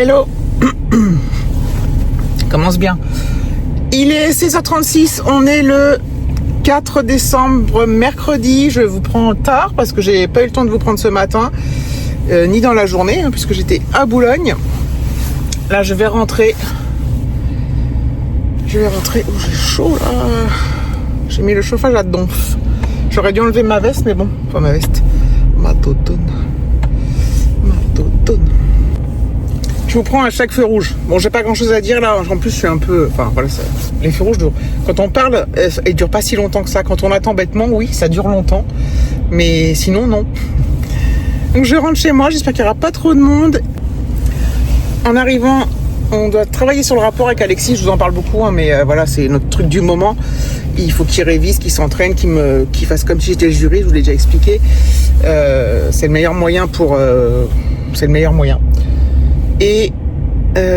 Hello. Commence bien. Il est 16h36, on est le 4 décembre, mercredi. Je vous prends tard parce que j'ai pas eu le temps de vous prendre ce matin, ni dans la journée, hein, puisque j'étais à Boulogne. Là, je vais rentrer. Oh, j'ai chaud là. J'ai mis le chauffage à donf. J'aurais dû enlever ma veste, mais bon, pas ma veste. Ma totone. Je vous prends à chaque feu rouge. Bon, j'ai pas grand chose à dire là. En plus, je suis un peu. Enfin, voilà, les feux rouges, quand on parle, ils durent pas si longtemps que ça. Quand on attend bêtement, oui, ça dure longtemps. Mais sinon, non. Donc, je rentre chez moi. J'espère qu'il n'y aura pas trop de monde. En arrivant, on doit travailler sur le rapport avec Alexis. Je vous en parle beaucoup, hein, mais voilà, c'est notre truc du moment. Il faut qu'il révise, qu'il s'entraîne, qu'il fasse comme si j'étais le jury. Je vous l'ai déjà expliqué. C'est le meilleur moyen c'est le meilleur moyen. Et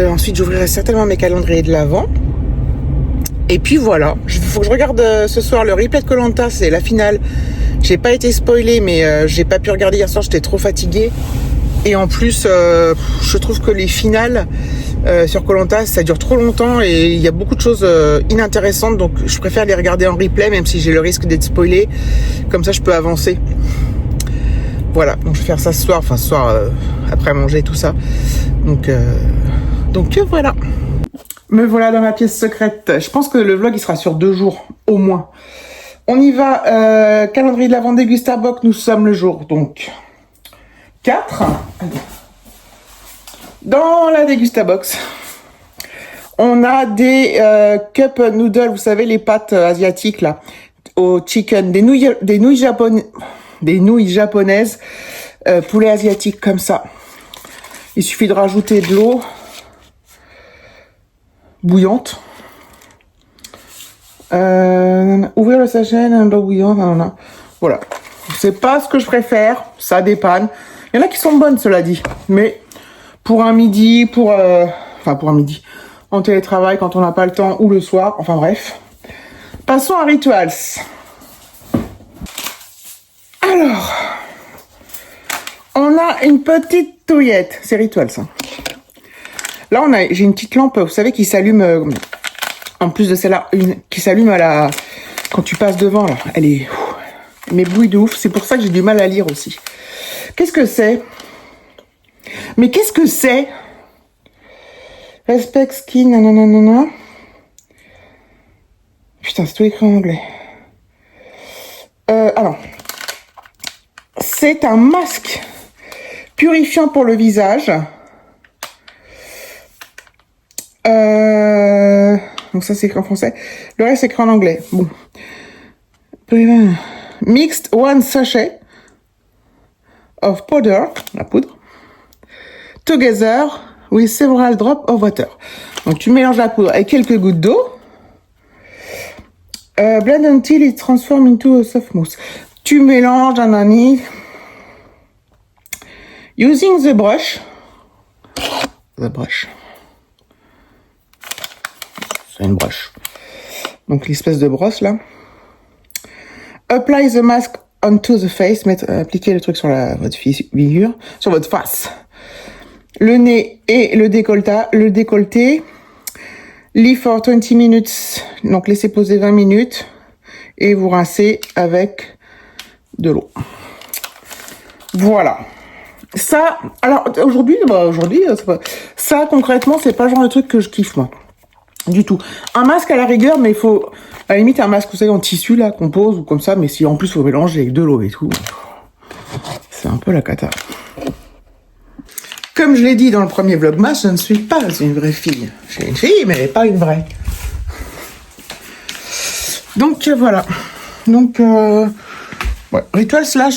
ensuite, j'ouvrirai certainement mes calendriers de l'Avent. Et puis voilà, il faut que je regarde ce soir le replay de Koh-Lanta, c'est la finale. J'ai pas été spoilée, mais j'ai pas pu regarder hier soir, j'étais trop fatiguée. Et en plus, je trouve que les finales sur Koh-Lanta, ça dure trop longtemps et il y a beaucoup de choses inintéressantes. Donc, je préfère les regarder en replay, même si j'ai le risque d'être spoilée. Comme ça, je peux avancer. Voilà, donc je vais faire ça ce soir, après manger tout ça. Donc voilà. Me voilà dans ma pièce secrète. Je pense que le vlog il sera sur 2 jours, au moins. On y va, calendrier de l'Avent Dégustabox, nous sommes le jour donc 4. Dans la Dégustabox, on a des cup noodles, vous savez les pâtes asiatiques là, au chicken, des nouilles japonaises, poulet asiatique comme ça. Il suffit de rajouter de l'eau bouillante. Ouvrir le sachet d'un eau bouillante. Voilà. C'est pas ce que je préfère. Ça dépanne. Il y en a qui sont bonnes, cela dit. Mais pour un midi, pour un midi, en télétravail, quand on n'a pas le temps, ou le soir. Enfin bref. Passons à Rituals. Alors, on a une petite touillette. C'est Rituals, ça. Là, j'ai une petite lampe, vous savez, qui s'allume, en plus de celle-là, qui s'allume quand tu passes devant, là. Elle m'éblouit de ouf. C'est pour ça que j'ai du mal à lire aussi. Qu'est-ce que c'est? Mais qu'est-ce que c'est? Respect skin, nanana. Putain, c'est tout écrit en anglais. Alors. C'est un masque purifiant pour le visage. Donc ça c'est écrit en français. Le reste c'est écrit en anglais. Bon. Mixed one sachet of powder, la poudre, together with several drops of water. Donc tu mélanges la poudre avec quelques gouttes d'eau. Blend until it transforms into a soft mousse. Tu mélanges un ami. Using the brush. C'est une broche. Donc l'espèce de brosse là. Apply the mask onto the face. Appliquez le truc sur votre figure, sur votre face. Le nez et le décolleté. Leave for 20 minutes. Donc laissez poser 20 minutes. Et vous rincez avec de l'eau. Voilà. Ça, alors aujourd'hui, ça concrètement, c'est pas le genre de truc que je kiffe moi. Du tout. Un masque à la rigueur, mais il faut, à la limite, un masque, vous savez, en tissu là, qu'on pose ou comme ça, mais si en plus faut mélanger avec de l'eau et tout, c'est un peu la cata. Comme je l'ai dit dans le premier vlogmas, je ne suis pas une vraie fille. Je suis une fille, mais pas une vraie. Donc voilà. Donc ouais, Rituals là,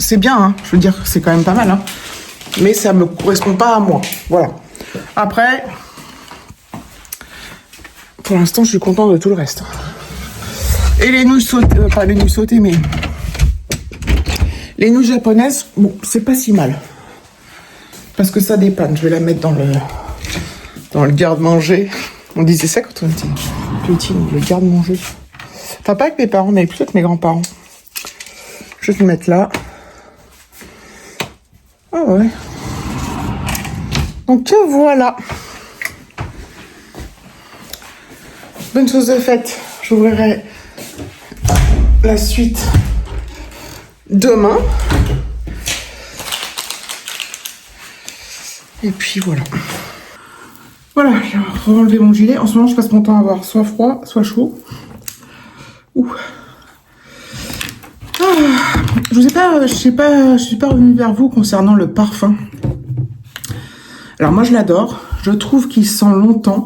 c'est bien, hein. Je veux dire, c'est quand même pas mal, hein. Mais ça me correspond pas à moi. Voilà. Après, pour l'instant, je suis content de tout le reste. Et les nouilles sautées, pas les nouilles sautées, mais les nouilles japonaises, bon, c'est pas si mal. Parce que ça dépanne. Je vais la mettre dans le garde-manger. On disait ça quand on était petit, le garde-manger. Enfin, pas avec mes parents, mais plutôt avec mes grands-parents. Je vais le mettre là. Ah ouais. Donc voilà. Bonne chose de faite. J'ouvrirai la suite demain. Et puis voilà. Voilà, j'ai enlevé mon gilet. En ce moment, je passe mon temps à avoir soit froid, soit chaud. Ouh. Ah, je suis pas revenue vers vous concernant le parfum. Alors moi, je l'adore. Je trouve qu'il sent longtemps.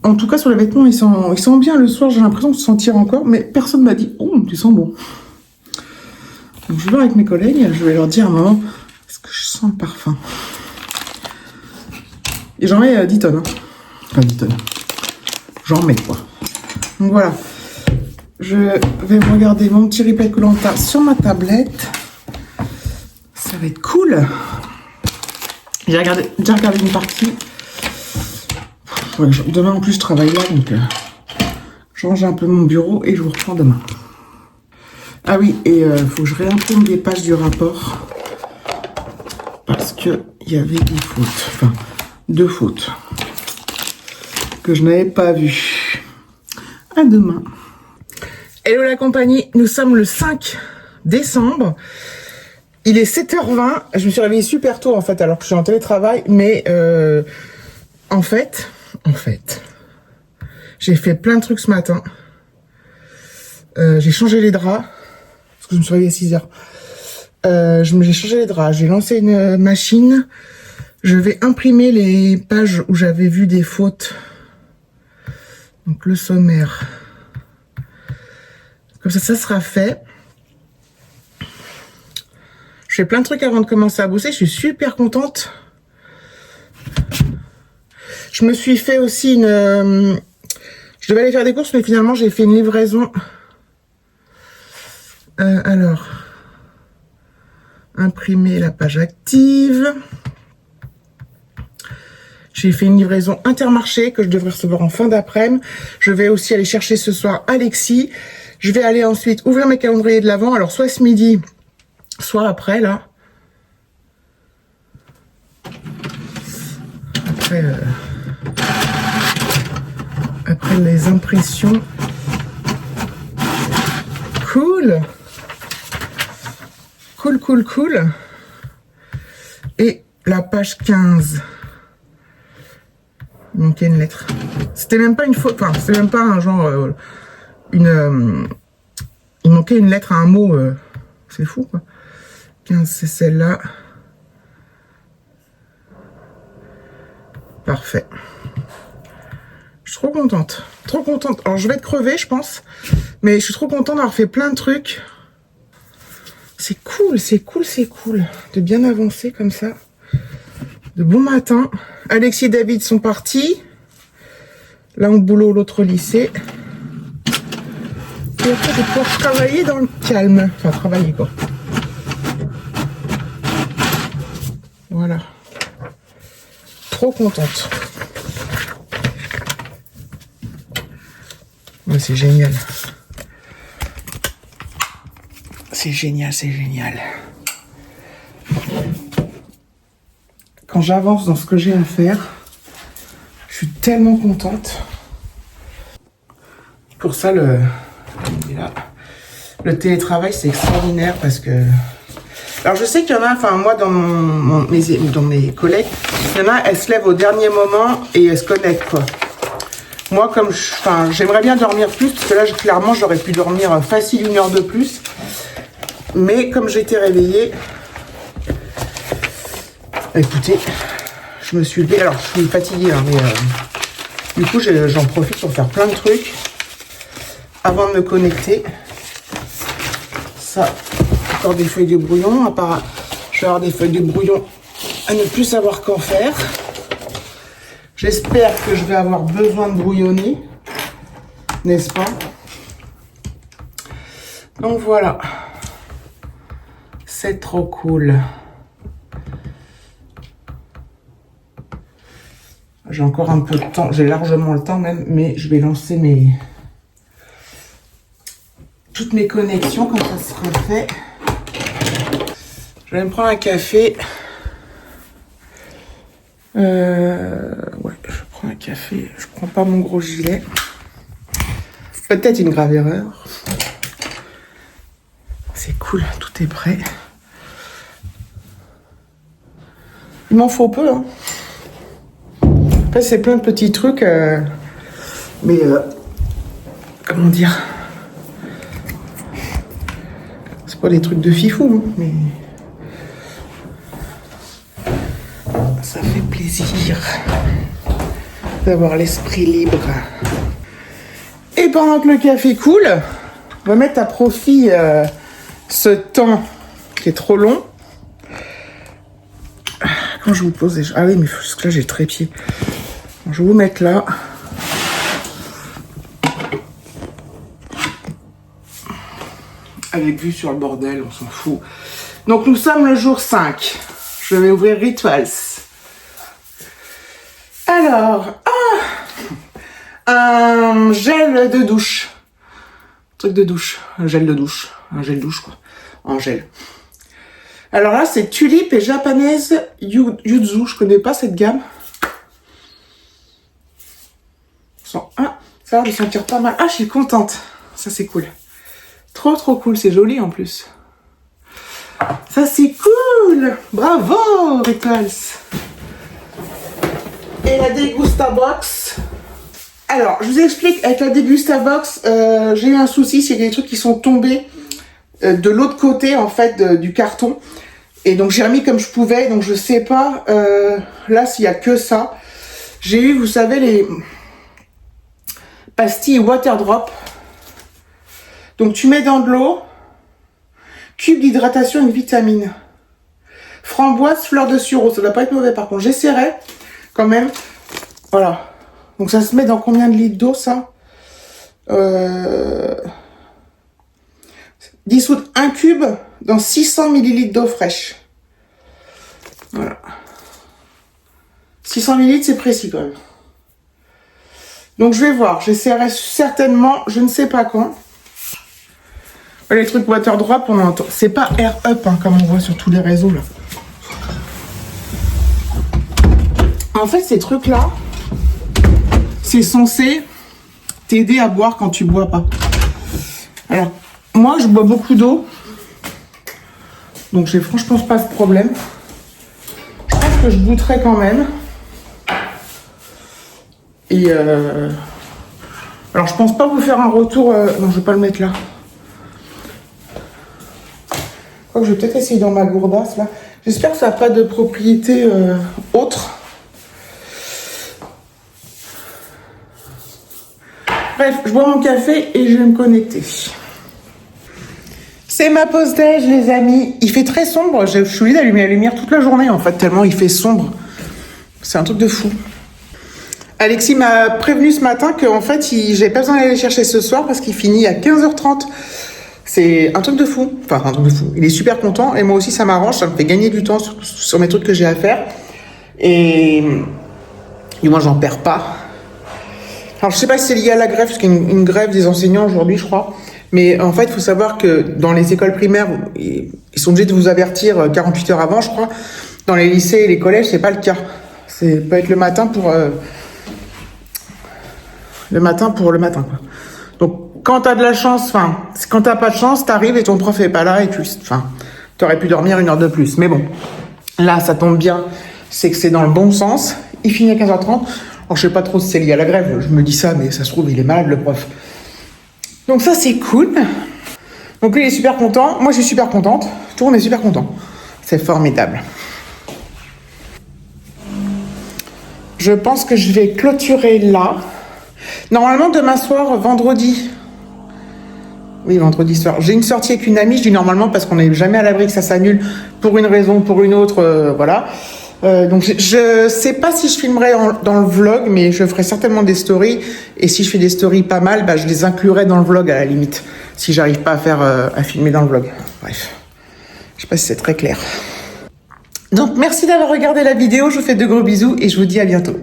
En tout cas, sur les vêtements, il sent bien le soir. J'ai l'impression de sentir encore, mais personne m'a dit « Oh, tu sens bon ». Donc, je vais voir avec mes collègues. Je vais leur dire à un moment « Est-ce que je sens le parfum ?» Et j'en mets 10 tonnes. Hein. Enfin, 10 tonnes. J'en mets, quoi. Donc, voilà. Je vais regarder mon petit replay Koh-Lanta sur ma tablette. Ça va être cool. J'ai déjà regardé une partie. Ouais, demain, en plus, je travaille là, donc je range un peu mon bureau et je vous reprends demain. Ah oui, et faut que je réimprime des pages du rapport parce qu'il y avait des fautes. Enfin, 2 fautes que je n'avais pas vues. À demain. Hello la compagnie, nous sommes le 5 décembre. Il est 7h20. Je me suis réveillée super tôt en fait, alors que je suis en télétravail. Mais en fait, j'ai fait plein de trucs ce matin. J'ai changé les draps. Parce que je me suis réveillée à 6h. J'ai changé les draps. J'ai lancé une machine. Je vais imprimer les pages où j'avais vu des fautes. Donc le sommaire. Comme ça sera fait. Je fais plein de trucs avant de commencer à bosser. Je suis super contente. Je me suis fait aussi une... Je devais aller faire des courses, mais finalement, j'ai fait une livraison. Alors... Imprimer la page active. J'ai fait une livraison Intermarché que je devrais recevoir en fin d'après-midi. Je vais aussi aller chercher ce soir Alexis. Je vais aller ensuite ouvrir mes calendriers de l'Avent. Alors, soit ce midi, soit après, là. Après les impressions. Cool. Cool. Et la page 15. Il manquait une lettre. C'était même pas une faute. Enfin, c'était même pas un genre... il manquait une lettre à un mot. C'est fou, quoi. 15, c'est celle-là. Parfait. Je suis trop contente. Trop contente. Alors, je vais être crevée, je pense. Mais je suis trop contente d'avoir fait plein de trucs. C'est cool. De bien avancer comme ça. De bon matin. Alexis et David sont partis. L'un au boulot, l'autre au lycée. Et après, je vais pouvoir travailler dans le calme. Enfin, travailler, quoi. Voilà. Trop contente. Ouais, c'est génial. C'est génial. Quand j'avance dans ce que j'ai à faire, je suis tellement contente. Pour ça, le télétravail, c'est extraordinaire parce que... Alors, je sais qu'il y en a, enfin, moi, dans mes collègues, il y en a, elles se lèvent au dernier moment et elles se connectent, quoi. Moi, comme j'aimerais bien dormir plus, parce que là, clairement, j'aurais pu dormir facile 1 heure de plus. Mais comme j'étais réveillée, écoutez, je me suis levée. Alors, je suis fatiguée, hein, mais du coup, j'en profite pour faire plein de trucs avant de me connecter. Ça, encore des feuilles de brouillon. À part, je vais avoir des feuilles de brouillon à ne plus savoir qu'en faire. J'espère que je vais avoir besoin de brouillonner, n'est-ce pas? Donc voilà. C'est trop cool. J'ai encore un peu de temps, j'ai largement le temps même, mais je vais lancer toutes mes connexions quand ça sera fait. Je vais me prendre un café. Ouais, je prends un café. Je prends pas mon gros gilet. Peut-être une grave erreur. C'est cool, tout est prêt. Il m'en faut peu, hein. Après, c'est plein de petits trucs, mais comment dire, c'est pas des trucs de fifou, hein, mais ça fait plaisir d'avoir l'esprit libre. Et pendant que le café coule, on va mettre à profit ce temps qui est trop long. Quand je vous pose déjà... Ah oui, mais jusque là, j'ai le trépied. Bon, je vais vous mettre là. Avec vue sur le bordel, on s'en fout. Donc, nous sommes le jour 5. Je vais ouvrir Rituals. Alors, un gel de douche. Truc de douche. Un gel de douche. Un gel douche, quoi. En gel. Alors là, c'est Tulipe et Japonaise Yuzu. Je connais pas cette gamme. Ça a l'air de sentir pas mal. Ah, je suis contente. Ça, c'est cool. Trop, trop cool. C'est joli, en plus. Ça, c'est cool. Bravo, Rituals. Et la Degusta Box. Alors, je vous explique. Avec la Degusta Box, j'ai eu un souci. C'est des trucs qui sont tombés de l'autre côté, en fait, du carton. Et donc, j'ai remis comme je pouvais. Donc, je sais pas, là, s'il y a que ça. J'ai eu, vous savez, les pastilles Water Drop. Donc, tu mets dans de l'eau, cube d'hydratation, une vitamine. Framboise, fleur de sureau. Ça doit pas être mauvais, par contre. J'essaierai, quand même. Voilà. Donc, ça se met dans combien de litres d'eau, ça dissoudre un cube dans 600 ml d'eau fraîche. Voilà. 600 ml, c'est précis quand même. Donc je vais voir. J'essaierai certainement, je ne sais pas quand. Les trucs Water Drop, on entend. C'est pas Air Up, hein, comme on voit sur tous les réseaux là. En fait, ces trucs-là, c'est censé t'aider à boire quand tu bois pas. Alors, moi, je bois beaucoup d'eau. Donc, j'ai franchement pas ce problème. Je pense que je goûterai quand même. Et alors, je pense pas vous faire un retour... Non, je vais pas le mettre là. Je crois que je vais peut-être essayer dans ma gourdasse, là. J'espère que ça n'a pas de propriété autre. Bref, je bois mon café et je vais me connecter. C'est ma pause déj, les amis. Il fait très sombre. Je suis obligée d'allumer la lumière toute la journée, en fait, tellement il fait sombre. C'est un truc de fou. Alexis m'a prévenu ce matin qu'en fait, j'avais pas besoin d'aller le chercher ce soir parce qu'il finit à 15h30. C'est un truc de fou. Enfin, un truc de fou. Il est super content et moi aussi, ça m'arrange. Ça me fait gagner du temps sur mes trucs que j'ai à faire. Et moi, j'en perds pas. Alors, je sais pas si c'est lié à la grève, parce qu'il y a une grève des enseignants aujourd'hui, je crois. Mais en fait, il faut savoir que dans les écoles primaires, ils sont obligés de vous avertir 48 heures avant, je crois. Dans les lycées et les collèges, c'est pas le cas. C'est peut être le matin pour le matin, quoi. Donc, quand t'as de la chance, enfin, quand t'as pas de chance, t'arrives et ton prof est pas là et t'aurais pu dormir 1 heure de plus. Mais bon, là, ça tombe bien. C'est que c'est dans le bon sens. Il finit à 15h30. Alors, je sais pas trop si c'est lié à la grève. Je me dis ça, mais ça se trouve, il est malade, le prof. Donc ça, c'est cool. Donc lui, il est super content. Moi, je suis super contente. Tout le monde est super content. C'est formidable. Je pense que je vais clôturer là. Normalement, demain soir, vendredi. Oui, vendredi soir. J'ai une sortie avec une amie. Je dis normalement parce qu'on n'est jamais à l'abri que ça s'annule pour une raison ou pour une autre. Voilà. Donc je sais pas si je filmerai dans le vlog, mais je ferai certainement des stories. Et si je fais des stories pas mal, je les inclurai dans le vlog à la limite. Si j'arrive pas à filmer dans le vlog. Bref. Je sais pas si c'est très clair. Donc merci d'avoir regardé la vidéo. Je vous fais de gros bisous et je vous dis à bientôt.